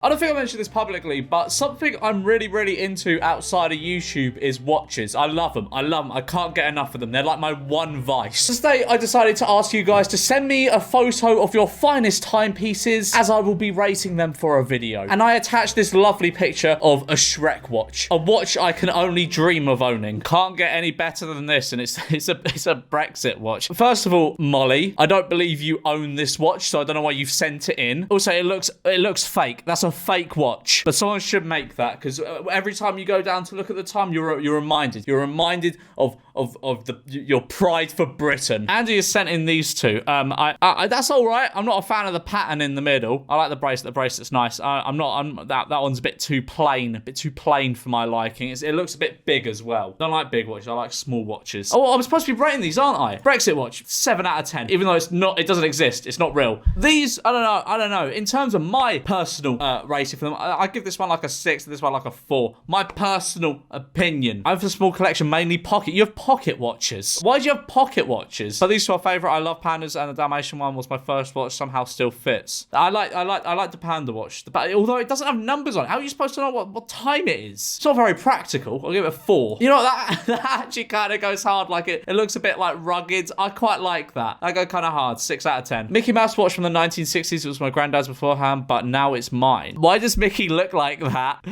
I don't think I mentioned this publicly, but something I'm really into outside of YouTube is watches. I love them. I can't get enough of them. They're like my one vice. Today, I decided to ask you guys to send me a photo of your finest timepieces, as I will be rating them for a video. And I attached this lovely picture of a Shrek watch. A watch I can only dream of owning. Can't get any better than this, and it's a Brexit watch. First of all, Molly, I don't believe you own this watch, so I don't know why you've sent it in. Also, it looks fake. That's a fake watch, but someone should make that, because every time you go down to look at the time, you're reminded of your pride for Britain. Andy has sent in these two. That's all right. I'm not a fan of the pattern in the middle. I like the bracelet. The bracelet's nice. That one's a bit too plain for my liking. It looks a bit big as well. I don't like big watches. I like small watches. Oh, I'm supposed to be rating these, aren't I? Brexit watch, 7 out of 10. Even though it doesn't exist. It's not real. These, I don't know. In terms of my personal rating for them, I give this one like a 6 and this one like a 4. My personal opinion. I have a small collection, mainly pocket. You have pocket watches. Why do you have pocket watches? But these two are favourite. I love pandas, and the Dalmatian one was my first watch. Somehow still fits. I like the panda watch, although it doesn't have numbers on it. How are you supposed to know what time it is? It's not very practical. I'll give it a 4. You know, that actually kind of goes hard. Like it looks a bit like rugged. I quite like that. I go kind of hard. 6 out of 10. Mickey Mouse watch from the 1960s. It was my granddad's beforehand, but now it's mine. Why does Mickey look like that?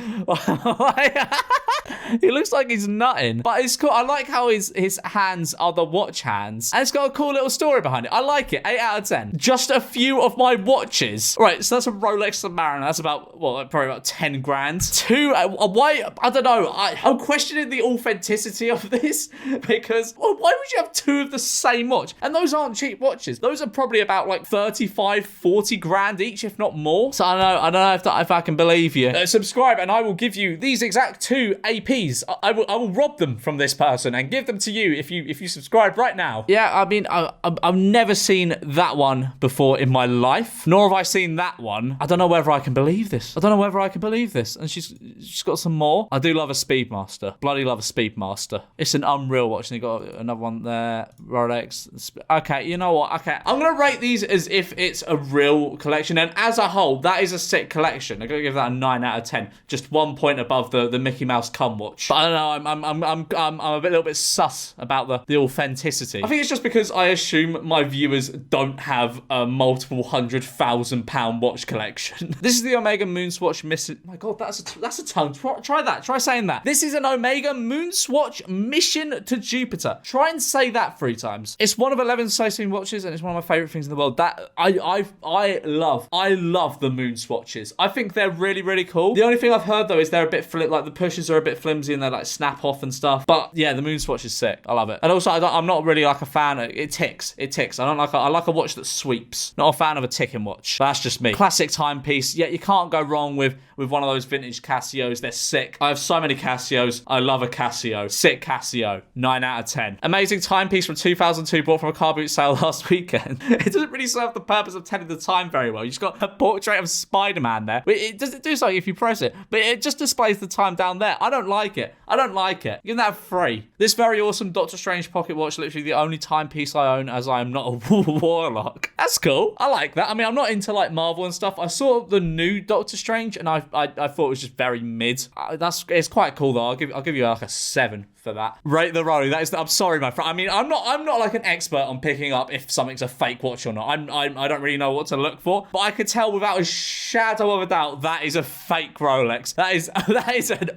He looks like he's nutting, but it's cool. I like how his hands are the watch hands, and it's got a cool little story behind it. I like it. 8 out of 10. Just a few of my watches. Right, so that's a Rolex Submariner. That's about, probably about 10 grand. Why? I don't know. I'm questioning the authenticity of this, because why would you have 2 of the same watch? And those aren't cheap watches. Those are probably about like 35, 40 grand each, if not more. So I don't know if I can believe you. Subscribe, and I will give you these exact 2 APs. I will rob them from this person and give them to you if you subscribe right now. Yeah, I mean, I've never seen that one before in my life, nor have I seen that one. I don't know whether I can believe this. And she's got some more. I do love a Speedmaster. Bloody love a Speedmaster. It's an unreal watch. And you got another one there. Rolex. Okay, you know what? Okay, I'm gonna rate these as if it's a real collection, and as a whole, that is a sick collection. I'm gonna give that a 9 out of 10. Just 1 point above the Mickey Mouse cum watch. But I don't know. I'm a little bit sus about the authenticity. I think it's just because I assume my viewers don't have a multiple £100,000 watch collection. This is the Omega Moonswatch Mission. My God, that's a tongue. Try that. Try saying that. This is an Omega Moonswatch Mission to Jupiter. Try and say that 3 times. It's one of 11 sightseeing watches, and it's one of my favorite things in the world. That I love the Moonswatches. I think they're really cool. The only thing I've heard though is they're a bit like the pushes are a bit flimsy and they like snap off and stuff. But yeah, the Moonswatch is sick. I love it. And also, I'm not really like a fan. It ticks. I like a watch that sweeps. Not a fan of a ticking watch. But that's just me. Classic timepiece. Yeah, you can't go wrong with one of those vintage Casios. They're sick. I have so many Casios. I love a Casio. Sick Casio. 9 out of 10. Amazing timepiece from 2002, bought from a car boot sale last weekend. It doesn't really serve the purpose of telling the time very well. You just got a portrait of Spider-Man there. It doesn't do something if you press it, but it just displays the time down there. I don't like it. Give that 3. This very awesome Doctor Strange pocket watch, literally the only timepiece I own, as I am not a warlock. That's cool. I like that. I mean, I'm not into like Marvel and stuff. I saw the new Doctor Strange, and I thought it was just very mid. It's quite cool though. I'll give you like a 7 for that. Rate the rolling. I'm sorry, my friend. I mean, I'm not like an expert on picking up if something's a fake watch or not. I don't really know what to look for, but I could tell without a shadow of a doubt that is a fake Rolex. That is an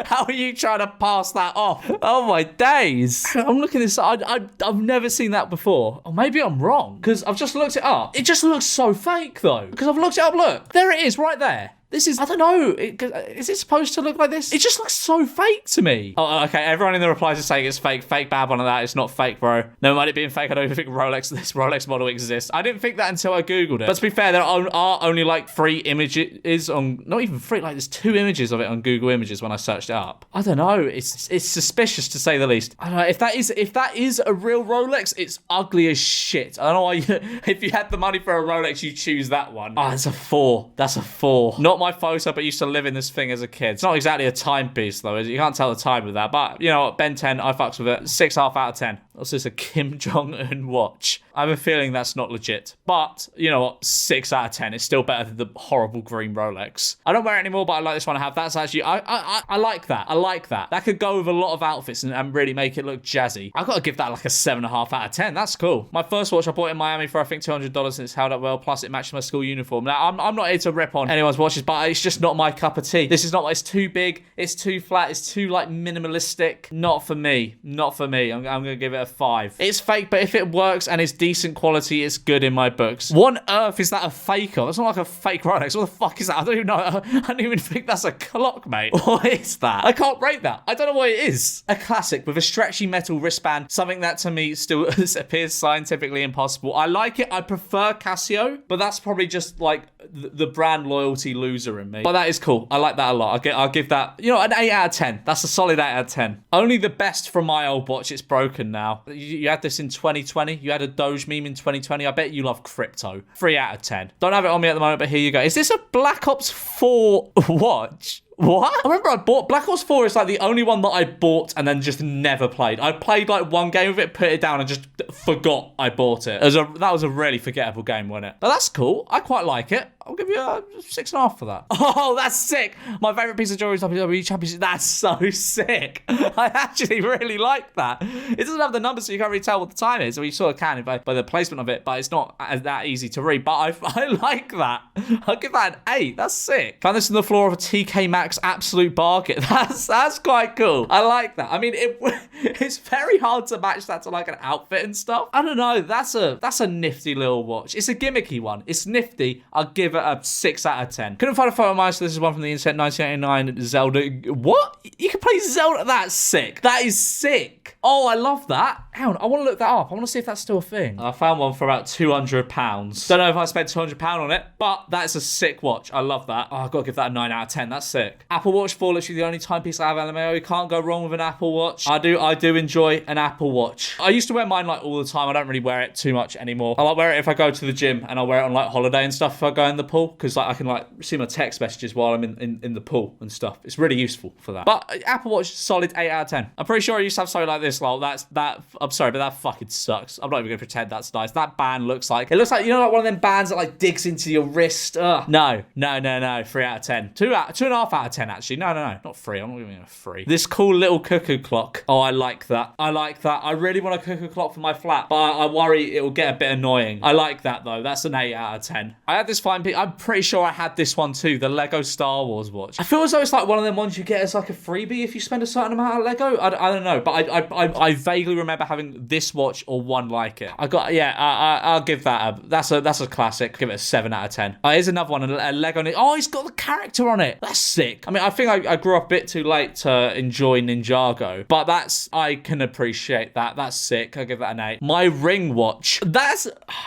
how are you trying to pass that off? Oh my days. I'm looking at this. I've never seen that before. Or maybe I'm wrong, because I've just looked it up. It just looks so fake though, because I've looked it up. Look, there it is right there. This is, I don't know, is it supposed to look like this? It just looks so fake to me. Oh, okay, everyone in the replies is saying it's fake. Fake bad one of that. It's not fake, bro. Never mind it being fake. I don't even think this Rolex model exists. I didn't think that until I Googled it. But to be fair, there are only like 3 images on, not even 3, like there's 2 images of it on Google Images when I searched it up. I don't know, it's suspicious to say the least. I don't know, if that is a real Rolex, it's ugly as shit. I don't know why if you had the money for a Rolex, you'd choose that one. Oh, it's a 4. That's a 4. Not my photo, but used to live in this thing as a kid. It's not exactly a timepiece, though, is it? You can't tell the time with that. But, you know what? Ben 10, I fucks with it. 6.5 out of 10. This is a Kim Jong-un watch. I have a feeling that's not legit. But, you know what? 6 out of 10. It's still better than the horrible green Rolex. I don't wear it anymore, but I like this one I have. That's actually... I like that. I like that. That could go with a lot of outfits and really make it look jazzy. I've got to give that like a 7.5 out of 10. That's cool. My first watch I bought in Miami for, I think, $200, and it's held up well. Plus, it matched my school uniform. Now, I'm not here to rip on anyone's watches, but it's just not my cup of tea. This is not... It's too big. It's too flat. It's too, like, minimalistic. Not for me. Not for me. I'm going to give it a 5. It's fake, but if it works and it's decent quality, it's good in my books. What on earth is that a fake of? It's not like a fake Rolex. What the fuck is that? I don't even know. I don't even think that's a clock, mate. What is that? I can't rate that. I don't know what it is. A classic with a stretchy metal wristband. Something that to me still appears scientifically impossible. I like it. I prefer Casio, but that's probably just like the brand loyalty loser in me. But that is cool. I like that a lot. I'll give that, you know, an 8 out of 10. That's a solid 8 out of 10. Only the best from my old watch. It's broken now. You had this in 2020. You had a Doge meme in 2020. I bet you love crypto. 3 out of 10. Don't have it on me at the moment, but here you go. Is this a Black Ops 4 watch? What? I remember I bought Black Ops 4 is like the only one that I bought and then just never played. I played like one game of it, put it down, and just forgot I bought it. That was a really forgettable game, wasn't it? But that's cool. I quite like it. I'll give you a 6.5 for that. Oh, that's sick. My favourite piece of jewelry is WWE Championship. That's so sick. I actually really like that. It doesn't have the numbers, so you can't really tell what the time is. Or you sort of can by the placement of it, but it's not that easy to read. But I like that. I'll give that an 8. That's sick. Found this on the floor of a TK Maxx absolute bargain. That's quite cool. I like that. I mean, it's very hard to match that to like an outfit and stuff. I don't know. That's a nifty little watch. It's a gimmicky one. It's nifty. I'll give it a 6 out of 10. Couldn't find a photo of mine, so this is one from the internet. 1989 Zelda. What? You can play Zelda? That's sick. That is sick. Oh, I love that. Hang on, I want to look that up. I want to see if that's still a thing. I found one for about £200. Don't know if I spent £200 on it, but that's a sick watch. I love that. Oh, I've got to give that a 9 out of 10. That's sick. Apple Watch 4, literally the only timepiece I have, LMAO. You can't go wrong with an Apple Watch. I do enjoy an Apple Watch. I used to wear mine like all the time. I don't really wear it too much anymore. I like wear it if I go to the gym, and I'll wear it on like holiday and stuff if I go in the pool, because like I can like see my text messages while I'm in the pool and stuff. It's really useful for that. But Apple Watch, solid 8 out of 10. I'm pretty sure I used to have something like this, lol. I'm sorry, but that fucking sucks. I'm not even gonna pretend that's nice. That band looks like, you know, like one of them bands that like digs into your wrist. Ugh. No. 3 out of 10. 2.5 out of 10 actually. No, not 3. I'm not giving it a 3. This cool little cuckoo clock. Oh, I like that. I really want a cuckoo clock for my flat, but I worry it will get a bit annoying. I like that though. That's an 8 out of 10. I had this fine piece. I'm pretty sure I had this one too, the Lego Star Wars watch. I feel as though it's like one of them ones you get as like a freebie if you spend a certain amount of Lego. I don't know, but I vaguely remember having this watch or one like it. I'll give that that's a classic. Give it a 7 out of 10. Here's another one, a Lego. Oh, it's got the character on it. That's sick. I mean, I think I grew up a bit too late to enjoy Ninjago, but I can appreciate that. That's sick. I'll give that an 8. My ring watch.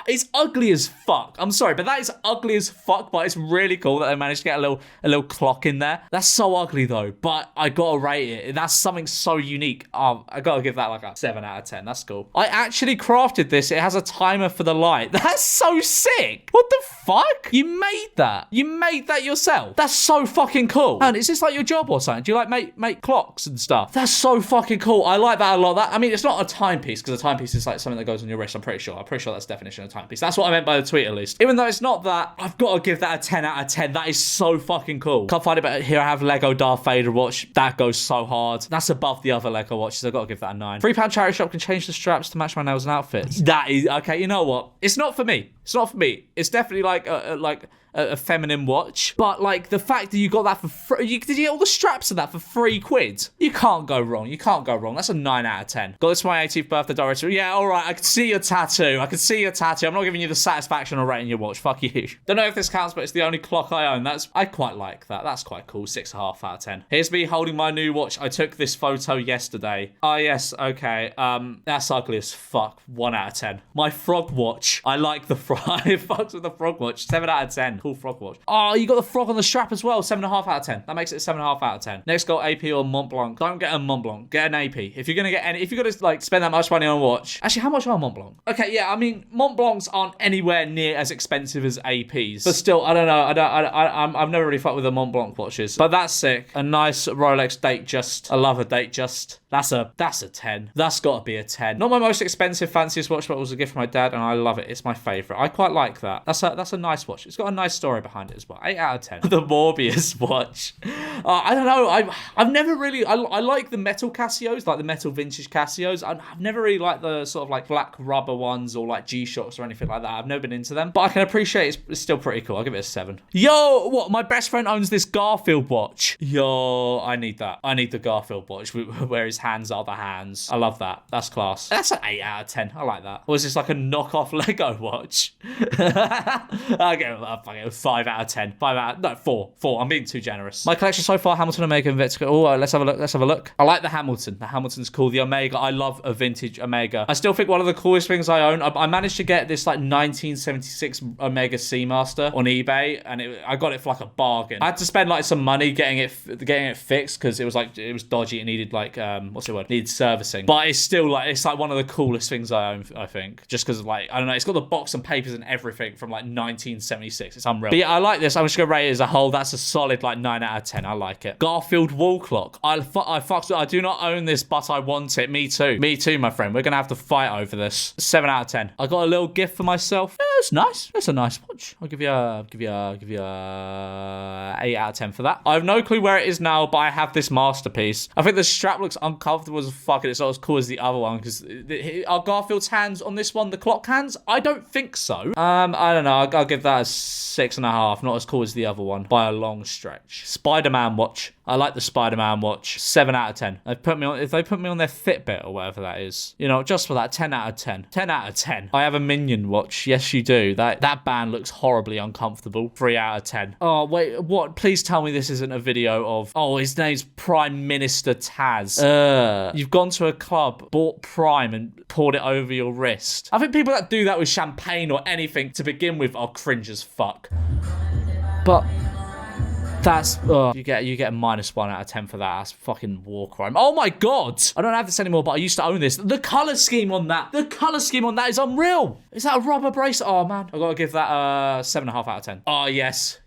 It's ugly as fuck. I'm sorry, but that is ugly as fuck, but it's really cool that they managed to get a little clock in there. That's so ugly though, but I gotta rate it. That's something so unique. I gotta give that like a 7 out of 10. That's cool. I actually crafted this. It has a timer for the light. That's so sick. What the fuck? You made that? You made that yourself? That's so fucking cool. Man, is this like your job or something? Do you like make clocks and stuff? That's so fucking cool. I like that a lot. I mean, it's not a timepiece, because a timepiece is like something that goes on your wrist. I'm pretty sure that's the definition of a timepiece. That's what I meant by the tweet, at least. Even though it's not that, I've got to give that a 10 out of 10. That is so fucking cool. Can't find it, but here I have Lego Darth Vader watch. That goes so hard. That's above the other Lego watches. I've got to give that a 9. £3 charity shop can change the straps to match my nails and outfits. That is okay. You know what? It's not for me. It's definitely like a feminine watch, but like the fact that you got that for free, did you get all the straps of that for £3? You can't go wrong. That's a 9 out of 10. Got this for my 18th birthday, director. Yeah, all right. I can see your tattoo. I'm not giving you the satisfaction of rating your watch. Fuck you. Don't know if this counts, but it's the only clock I own. I quite like that. That's quite cool. 6.5 out of 10. Here's me holding my new watch. I took this photo yesterday. Oh yes, okay. That's ugly as fuck. 1 out of 10. My frog watch. I like the frog It fucks with the frog watch. 7 out of 10. Cool frog watch. Oh, you got the frog on the strap as well. 7.5 out of 10. That makes it 7.5 out of 10. Next, got AP or Mont Blanc. Don't get a Mont Blanc. Get an AP. If you're gonna like spend that much money on a watch. Actually, how much are Mont Blanc? Okay, yeah, I mean, Mont Blancs aren't anywhere near as expensive as APs, but still, I don't know. I've never really fucked with the Mont Blanc watches, but that's sick. A nice Rolex Datejust. I love a Datejust. That's a 10. That's got to be a 10. Not my most expensive, fanciest watch, but it was a gift from my dad, and I love it. It's my favorite. I quite like that. That's a nice watch. It's got a nice story behind it as well. 8 out of 10. The Morbius watch. I don't know. I've never really. I like the metal Casios, like the metal vintage Casios. I've never really liked the sort of like black rubber ones or like G-Shocks or anything like that. I've never been into them, but I can appreciate it's still pretty cool. I'll give it a 7. Yo, what? My best friend owns this Garfield watch. Yo, I need that. I need the Garfield watch where his hands are the hands. I love that. That's class. That's an 8 out of 10. I like that. Or is this like a knockoff Lego watch? I'll give it 5 out of 10. 4. I'm being too generous. My collection so far: Hamilton, Omega, and Vitco. Oh, let's have a look. I like the Hamilton. The Hamilton's cool. The Omega, I love a vintage Omega. I still think one of the coolest things I own. I managed to get this like 1976 Omega Seamaster on eBay, and I got it for like a bargain. I had to spend like some money getting it fixed because it was dodgy. It needed like needed servicing. But it's still like one of the coolest things I own. I think just because like I don't know, it's got the box and papers and everything from like 1976. It's unreal. But yeah, I like this. I'm just gonna rate it as a whole. That's a solid like 9 out of 10. I like it. Garfield wall clock. I do not own this, but I want it. Me too, my friend. We're gonna have to fight over this. 7 out of 10. I got a little gift for myself. Yeah, it's nice. That's a nice watch. I'll give you a 8 out of 10 for that. I have no clue where it is now, but I have this masterpiece. I think the strap looks uncomfortable as fuck, and it's not as cool as the other one because are Garfield's hands on this one the clock hands? I don't think so. I don't know. I'll give that a 6.5. Not as cool as the other one by a long stretch. Spider-Man watch. I like the Spider-Man watch. 7 out of 10. If they put me on their Fitbit or whatever that is, just for that, 10 out of 10. 10 out of 10. I have a Minion watch. Yes, you do. That band looks horribly uncomfortable. 3 out of 10. Oh, wait, what? Please tell me this isn't a video of, his name's Prime Minister Taz. You've gone to a club, bought Prime, and poured it over your wrist. I think people that do that with champagne or anything to begin with are cringe as fuck. But that's you get a -1 out of 10 for that. That's fucking war crime. Oh my god, I don't have this anymore, but I used to own this. The color scheme on that is unreal. Is that a rubber bracelet? Oh man, I gotta give that a 7.5 out of 10. Oh yes.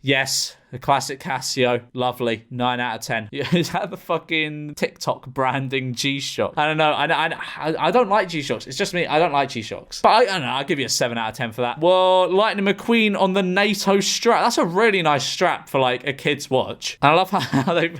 The classic Casio. Lovely. 9 out of 10. Is that the fucking TikTok branding G-Shock? I don't know. I don't like G-Shocks. It's just me. I don't like G-Shocks. But I don't know. I'll give you a 7 out of 10 for that. Well, Lightning McQueen on the NATO strap. That's a really nice strap for like a kid's watch. And I love how they've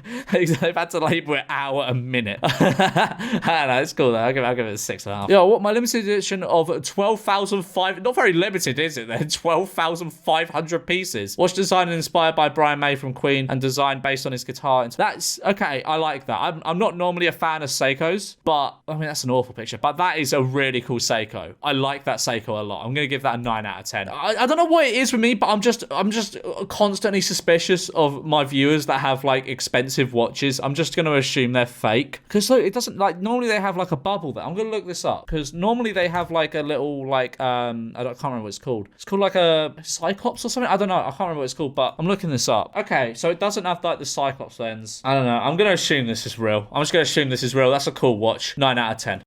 had to label it hour a minute. I don't know. It's cool though. I'll give it a 6.5. Yo, what my limited edition of 12,500. Not very limited, is it then? 12,500 pieces. Watch design inspired by Brian May from Queen and designed based on his guitar. That's okay. I like that. I'm not normally a fan of Seikos, but I mean that's an awful picture. But that is a really cool Seiko. I like that Seiko a lot. I'm gonna give that a 9 out of 10. I don't know what it is with me, but I'm just constantly suspicious of my viewers that have like expensive watches. I'm just gonna assume they're fake because look, it doesn't like normally they have like a bubble there. I'm gonna look this up because normally they have like a little like I can't remember what it's called. It's called like a Cyclops or something. I don't know. I can't remember what it's called, but I'm looking this up. Okay, so it doesn't have like the Cyclops lens. I don't know. I'm gonna assume this is real. I'm just gonna assume this is real. That's a cool watch. 9 out of 10.